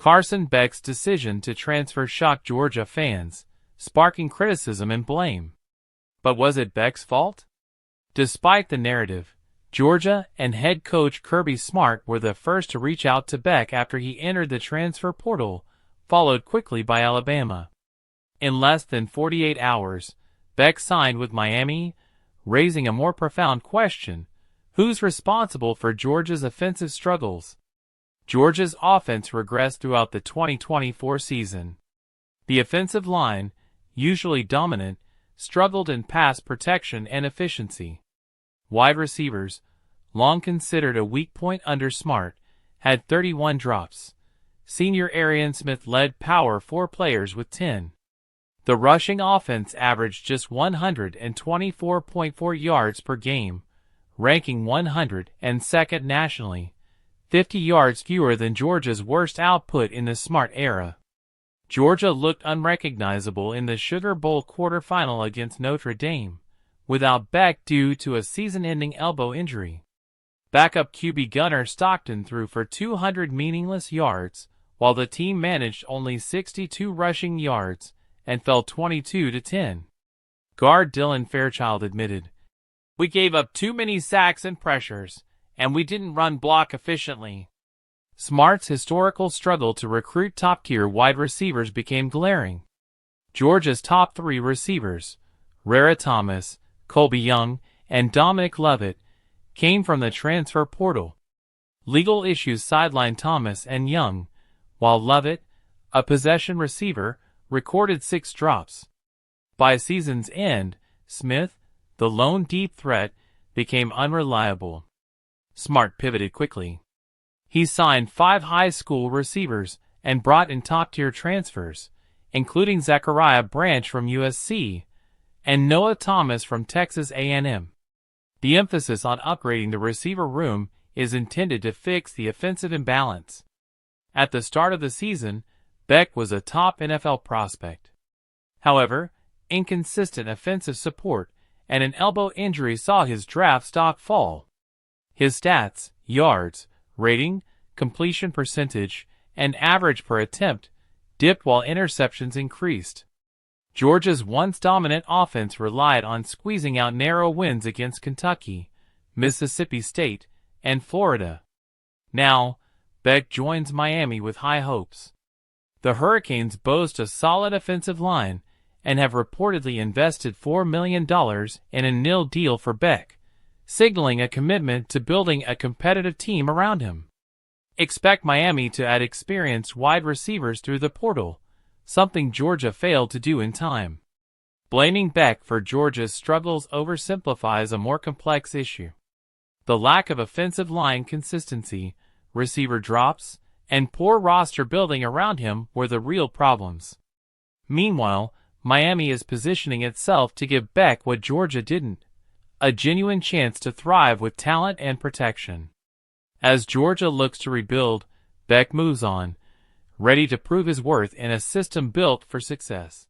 Carson Beck's decision to transfer shocked Georgia fans, sparking criticism and blame. But was it Beck's fault? Despite the narrative, Georgia and head coach Kirby Smart were the first to reach out to Beck after he entered the transfer portal, followed quickly by Alabama. In less than 48 hours, Beck signed with Miami, raising a more profound question: who's responsible for Georgia's offensive struggles? Georgia's offense regressed throughout the 2024 season. The offensive line, usually dominant, struggled in pass protection and efficiency. Wide receivers, long considered a weak point under Smart, had 31 drops. Senior Arian Smith led Power 4 players with 10. The rushing offense averaged just 124.4 yards per game, ranking 102nd nationally, 50 yards fewer than Georgia's worst output in the Smart era. Georgia looked unrecognizable in the Sugar Bowl quarterfinal against Notre Dame, without Beck due to a season-ending elbow injury. Backup QB Gunnar Stockton threw for 200 meaningless yards, while the team managed only 62 rushing yards and fell 22-10. Guard Dylan Fairchild admitted, "We gave up too many sacks and pressures, and we didn't run block efficiently." Smart's historical struggle to recruit top-tier wide receivers became glaring. Georgia's top 3 receivers, Rara Thomas, Colby Young, and Dominic Lovett, came from the transfer portal. Legal issues sidelined Thomas and Young, while Lovett, a possession receiver, recorded 6 drops. By season's end, Smith, the lone deep threat, became unreliable. Smart pivoted quickly. He signed 5 high school receivers and brought in top-tier transfers, including Zachariah Branch from USC and Noah Thomas from Texas A&M. The emphasis on upgrading the receiver room is intended to fix the offensive imbalance. At the start of the season, Beck was a top NFL prospect. However, inconsistent offensive support and an elbow injury saw his draft stock fall. His stats, yards, rating, completion percentage, and average per attempt dipped while interceptions increased. Georgia's once dominant offense relied on squeezing out narrow wins against Kentucky, Mississippi State, and Florida. Now, Beck joins Miami with high hopes. The Hurricanes boast a solid offensive line and have reportedly invested $4 million in a NIL deal for Beck, signaling a commitment to building a competitive team around him. Expect Miami to add experienced wide receivers through the portal, something Georgia failed to do in time. Blaming Beck for Georgia's struggles oversimplifies a more complex issue. The lack of offensive line consistency, receiver drops, and poor roster building around him were the real problems. Meanwhile, Miami is positioning itself to give Beck what Georgia didn't: a genuine chance to thrive with talent and protection. As Georgia looks to rebuild, Beck moves on, ready to prove his worth in a system built for success.